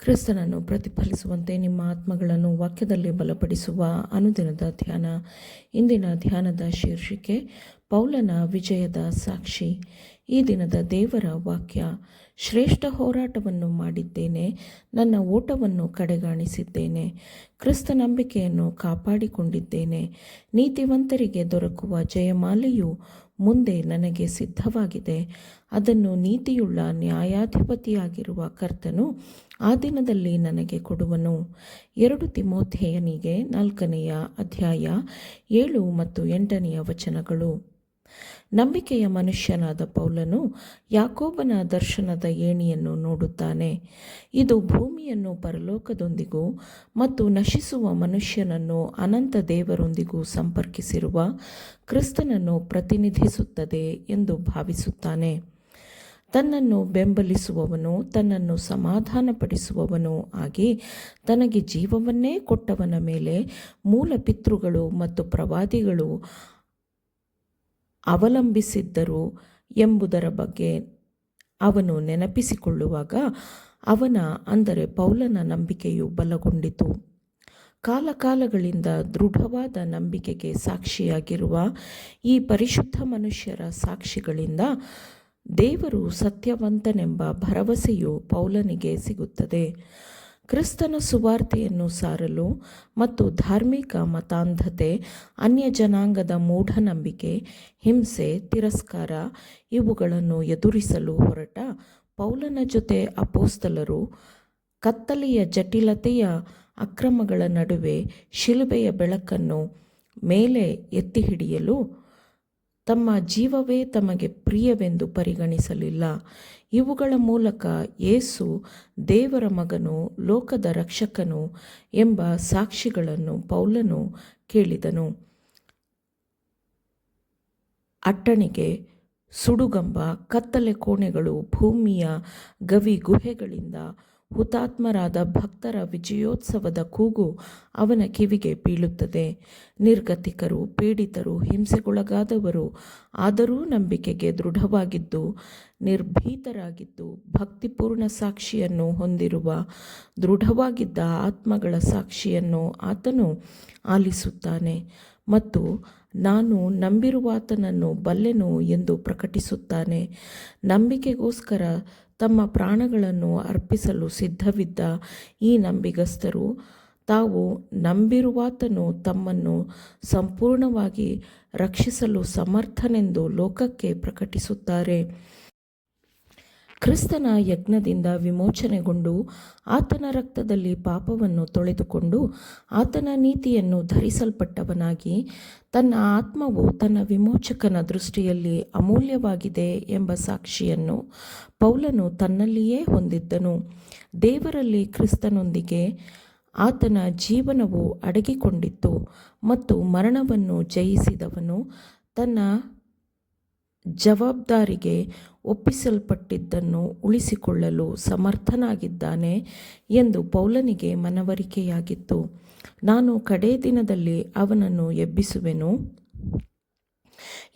ಕ್ರಿಸ್ತನನ್ನು ಪ್ರತಿಫಲಿಸುವಂತೆ ನಿಮ್ಮ ಆತ್ಮಗಳನ್ನು ವಾಕ್ಯದಲ್ಲಿ ಬಲಪಡಿಸುವ ಅನುದಿನದ ಧ್ಯಾನ. ಇಂದಿನ ಧ್ಯಾನದ ಶೀರ್ಷಿಕೆ ಪೌಲನ ವಿಜಯದ ಸಾಕ್ಷಿ. ಈ ದಿನದ ದೇವರ ವಾಕ್ಯ: ಶ್ರೇಷ್ಠ ಹೋರಾಟವನ್ನು ಮಾಡಿದ್ದೇನೆ, ನನ್ನ ಓಟವನ್ನು ಕಡೆಗಾಣಿಸಿದ್ದೇನೆ, ಕ್ರಿಸ್ತ ನಂಬಿಕೆಯನ್ನು ಕಾಪಾಡಿಕೊಂಡಿದ್ದೇನೆ. ನೀತಿವಂತರಿಗೆ ದೊರಕುವ ಜಯಮಾಲೆಯು ಮುಂದೆ ನನಗೆ ಸಿದ್ಧವಾಗಿದೆ. ಅದನ್ನು ನೀತಿಯುಳ್ಳ ನ್ಯಾಯಾಧಿಪತಿಯಾಗಿರುವ ಕರ್ತನು ಆ ದಿನದಲ್ಲಿ ನನಗೆ ಕೊಡುವನು. 2 ತಿಮೋಥೆಯನಿಗೆ 4ನೇ ಅಧ್ಯಾಯ 7 ಮತ್ತು 8ನೇ ವಚನಗಳು. ನಂಬಿಕೆಯ ಮನುಷ್ಯನಾದ ಪೌಲನು ಯಾಕೋಬನ ದರ್ಶನದ ಏಣಿಯನ್ನು ನೋಡುತ್ತಾನೆ. ಇದು ಭೂಮಿಯನ್ನು ಪರಲೋಕದೊಂದಿಗೂ ಮತ್ತು ನಶಿಸುವ ಮನುಷ್ಯನನ್ನು ಅನಂತ ದೇವರೊಂದಿಗೂ ಸಂಪರ್ಕಿಸಿರುವ ಕ್ರಿಸ್ತನನ್ನು ಪ್ರತಿನಿಧಿಸುತ್ತದೆ ಎಂದು ಭಾವಿಸುತ್ತಾನೆ. ತನ್ನನ್ನು ಬೆಂಬಲಿಸುವವನು, ತನ್ನನ್ನು ಸಮಾಧಾನಪಡಿಸುವವನೂ ಆಗಿ ತನಗೆ ಜೀವವನ್ನೇ ಕೊಟ್ಟವನ ಮೇಲೆ ಮೂಲ ಪಿತೃಗಳು ಮತ್ತು ಪ್ರವಾದಿಗಳು ಅವಲಂಬಿಸಿದ್ದರು ಎಂಬುದರ ಬಗ್ಗೆ ಅವನು ನೆನಪಿಸಿಕೊಳ್ಳುವಾಗ ಅವನ, ಅಂದರೆ ಪೌಲನ ನಂಬಿಕೆಯು ಬಲಗೊಂಡಿತು. ಕಾಲಕಾಲಗಳಿಂದ ದೃಢವಾದ ನಂಬಿಕೆಗೆ ಸಾಕ್ಷಿಯಾಗಿರುವ ಈ ಪರಿಶುದ್ಧ ಮನುಷ್ಯರ ಸಾಕ್ಷಿಗಳಿಂದ ದೇವರು ಸತ್ಯವಂತನೆಂಬ ಭರವಸೆಯು ಪೌಲನಿಗೆ ಸಿಗುತ್ತದೆ. ಕ್ರಿಸ್ತನ ಸುವಾರ್ತೆಯನ್ನು ಸಾರಲು ಮತ್ತು ಧಾರ್ಮಿಕ ಮತಾಂಧತೆ, ಅನ್ಯ ಜನಾಂಗದ ಮೂಢನಂಬಿಕೆ, ಹಿಂಸೆ, ತಿರಸ್ಕಾರ ಇವುಗಳನ್ನು ಎದುರಿಸಲು ಹೊರಟ ಪೌಲನ ಜೊತೆ ಅಪೊಸ್ತಲರು ಕತ್ತಲೆಯ ಜಟಿಲತೆಯ ಅಕ್ರಮಗಳ ನಡುವೆ ಶಿಲುಬೆಯ ಬೆಳಕನ್ನು ಮೇಲೆ ಎತ್ತಿ ಹಿಡಿಯಲು ತಮ್ಮ ಜೀವವೇ ತಮಗೆ ಪ್ರಿಯವೆಂದು ಪರಿಗಣಿಸಲಿಲ್ಲ. ಇವುಗಳ ಮೂಲಕ ಯೇಸು ದೇವರ ಮಗನು, ಲೋಕದ ರಕ್ಷಕನು ಎಂಬ ಸಾಕ್ಷಿಗಳನ್ನು ಪೌಲನು ಕೇಳಿದನು. ಅಟ್ಟಣಿಗೆ, ಸುಡುಗಂಬ, ಕತ್ತಲೆ ಕೋಣೆಗಳು, ಭೂಮಿಯ ಗವಿ ಗುಹೆಗಳಿಂದ ಹುತಾತ್ಮರಾದ ಭಕ್ತರ ವಿಜಯೋತ್ಸವದ ಕೂಗು ಅವನ ಕಿವಿಗೆ ಬೀಳುತ್ತದೆ. ನಿರ್ಗತಿಕರು, ಪೀಡಿತರು, ಹಿಂಸೆಗೊಳಗಾದವರು, ಆದರೂ ನಂಬಿಕೆಗೆ ದೃಢವಾಗಿದ್ದು ನಿರ್ಭೀತರಾಗಿದ್ದು ಭಕ್ತಿಪೂರ್ಣ ಸಾಕ್ಷಿಯನ್ನು ಹೊಂದಿರುವ ದೃಢವಾಗಿದ್ದ ಆತ್ಮಗಳ ಸಾಕ್ಷಿಯನ್ನು ಆತನು ಆಲಿಸುತ್ತಾನೆ ಮತ್ತು ನಾನು ನಂಬಿರುವಾತನನ್ನು ಬಲ್ಲೆನು ಎಂದು ಪ್ರಕಟಿಸುತ್ತಾನೆ. ನಂಬಿಕೆಗೋಸ್ಕರ ತಮ್ಮ ಪ್ರಾಣಗಳನ್ನು ಅರ್ಪಿಸಲು ಸಿದ್ಧವಿದ್ದ ಈ ನಂಬಿಗಸ್ತರು ತಾವು ನಂಬಿರುವಾತನು ತಮ್ಮನ್ನು ಸಂಪೂರ್ಣವಾಗಿ ರಕ್ಷಿಸಲು ಸಮರ್ಥನೆಂದು ಲೋಕಕ್ಕೆ ಪ್ರಕಟಿಸುತ್ತಾರೆ. ಕ್ರಿಸ್ತನ ಯಜ್ಞದಿಂದ ವಿಮೋಚನೆಗೊಂಡು ಆತನ ರಕ್ತದಲ್ಲಿ ಪಾಪವನ್ನು ತೊಳೆದುಕೊಂಡು ಆತನ ನೀತಿಯನ್ನು ಧರಿಸಲ್ಪಟ್ಟವನಾಗಿ ತನ್ನ ಆತ್ಮವು ತನ್ನ ವಿಮೋಚಕನ ದೃಷ್ಟಿಯಲ್ಲಿ ಅಮೂಲ್ಯವಾಗಿದೆ ಎಂಬ ಸಾಕ್ಷಿಯನ್ನು ಪೌಲನು ತನ್ನಲ್ಲಿಯೇ ಹೊಂದಿದ್ದನು. ದೇವರಲ್ಲಿ ಕ್ರಿಸ್ತನೊಂದಿಗೆ ಆತನ ಜೀವನವು ಅಡಗಿಕೊಂಡಿತ್ತು ಮತ್ತು ಮರಣವನ್ನು ಜಯಿಸಿದವನು ತನ್ನ ಜವಾಬ್ದಾರಿಗೆ ಒಪ್ಪಿಸಲ್ಪಟ್ಟಿದ್ದನ್ನು ಉಳಿಸಿಕೊಳ್ಳಲು ಸಮರ್ಥನಾಗಿದ್ದಾನೆ ಎಂದು ಪೌಲನಿಗೆ ಮನವರಿಕೆಯಾಗಿತ್ತು. ನಾನು ಕಡೇ ದಿನದಲ್ಲಿ ಅವನನ್ನು ಎಬ್ಬಿಸುವೆನು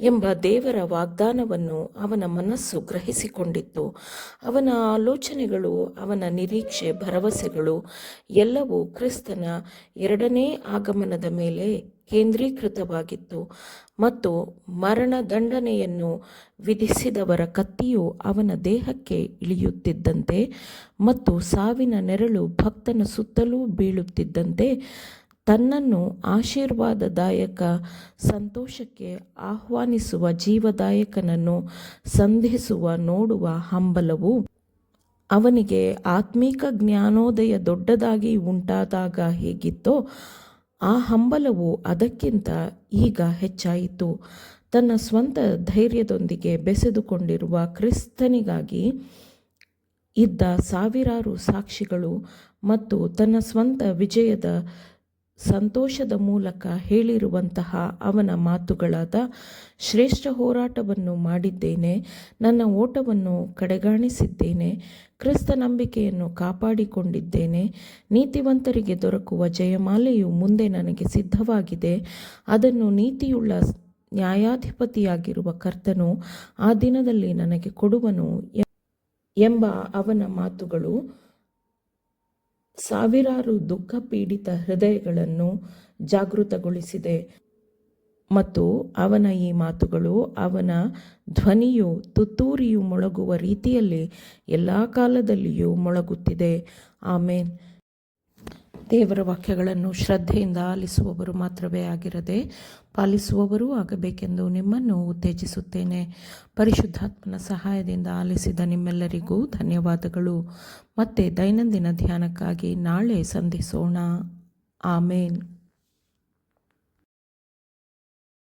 ಎಂಬ ದೇವರ ವಾಗ್ದಾನವನ್ನು ಅವನ ಮನಸ್ಸು ಗ್ರಹಿಸಿಕೊಂಡಿತ್ತು. ಅವನ ಆಲೋಚನೆಗಳು, ಅವನ ನಿರೀಕ್ಷೆ, ಭರವಸೆಗಳು ಎಲ್ಲವೂ ಕ್ರಿಸ್ತನ 2ನೇ ಆಗಮನದ ಮೇಲೆ ಕೇಂದ್ರೀಕೃತವಾಗಿತ್ತು ಮತ್ತು ಮರಣದಂಡನೆಯನ್ನು ವಿಧಿಸಿದವರ ಕತ್ತಿಯು ಅವನ ದೇಹಕ್ಕೆ ಇಳಿಯುತ್ತಿದ್ದಂತೆ ಮತ್ತು ಸಾವಿನ ನೆರಳು ಭಕ್ತನ ಸುತ್ತಲೂ ಬೀಳುತ್ತಿದ್ದಂತೆ ತನ್ನನ್ನು ಆಶೀರ್ವಾದದಾಯಕ ಸಂತೋಷಕ್ಕೆ ಆಹ್ವಾನಿಸುವ ಜೀವದಾಯಕನನ್ನು ಸಂಧಿಸುವ ನೋಡುವ ಹಂಬಲವು ಅವನಿಗೆ ಆತ್ಮೀಕ ಜ್ಞಾನೋದಯ ದೊಡ್ಡದಾಗಿ ಉಂಟಾದಾಗ ಹೇಗಿತ್ತೋ ಆ ಹಂಬಲವು ಅದಕ್ಕಿಂತ ಈಗ ಹೆಚ್ಚಾಯಿತು. ತನ್ನ ಸ್ವಂತ ಧೈರ್ಯದೊಂದಿಗೆ ಬೆಸೆದುಕೊಂಡಿರುವ ಕ್ರಿಸ್ತನಿಗಾಗಿ ಇದ್ದ ಸಾವಿರಾರು ಸಾಕ್ಷಿಗಳು ಮತ್ತು ತನ್ನ ಸ್ವಂತ ವಿಜಯದ ಸಂತೋಷದ ಮೂಲಕ ಹೇಳಿರುವಂತಹ ಅವನ ಮಾತುಗಳಾದ ಶ್ರೇಷ್ಠ ಹೋರಾಟವನ್ನು ಮಾಡಿದ್ದೇನೆ, ನನ್ನ ಓಟವನ್ನು ಕಡೆಗಾಣಿಸಿದ್ದೇನೆ, ಕ್ರಿಸ್ತ ನಂಬಿಕೆಯನ್ನು ಕಾಪಾಡಿಕೊಂಡಿದ್ದೇನೆ, ನೀತಿವಂತರಿಗೆ ದೊರಕುವ ಜಯಮಾಲೆಯು ಮುಂದೆ ನನಗೆ ಸಿದ್ಧವಾಗಿದೆ, ಅದನ್ನು ನೀತಿಯುಳ್ಳ ನ್ಯಾಯಾಧಿಪತಿಯಾಗಿರುವ ಕರ್ತನು ಆ ದಿನದಲ್ಲಿ ನನಗೆ ಕೊಡುವನು ಎಂಬ ಅವನ ಮಾತುಗಳು ಸಾವಿರಾರು ದುಃಖ ಪೀಡಿತ ಹೃದಯಗಳನ್ನು ಜಾಗೃತಗೊಳಿಸಿದೆ. ಮತ್ತು ಅವನ ಈ ಮಾತುಗಳು, ಅವನ ಧ್ವನಿಯು ತುತ್ತೂರಿಯು ಮೊಳಗುವ ರೀತಿಯಲ್ಲಿ ಎಲ್ಲ ಕಾಲದಲ್ಲಿಯೂ ಮೊಳಗುತ್ತಿದೆ. ಆಮೇನ್. ದೇವರ ವಾಕ್ಯಗಳನ್ನು ಶ್ರದ್ಧೆಯಿಂದ ಆಲಿಸುವವರು ಮಾತ್ರವೇ ಆಗಿರದೆ ಪಾಲಿಸುವವರೂ ಆಗಬೇಕೆಂದು ನಿಮ್ಮನ್ನು ಉತ್ತೇಜಿಸುತ್ತೇನೆ. ಪರಿಶುದ್ಧಾತ್ಮನ ಸಹಾಯದಿಂದ ಆಲಿಸಿದ ನಿಮ್ಮೆಲ್ಲರಿಗೂ ಧನ್ಯವಾದಗಳು. ಮತ್ತೆ ದೈನಂದಿನ ಧ್ಯಾನಕ್ಕಾಗಿ ನಾಳೆ ಸಂಧಿಸೋಣ. ಆಮೇನ್.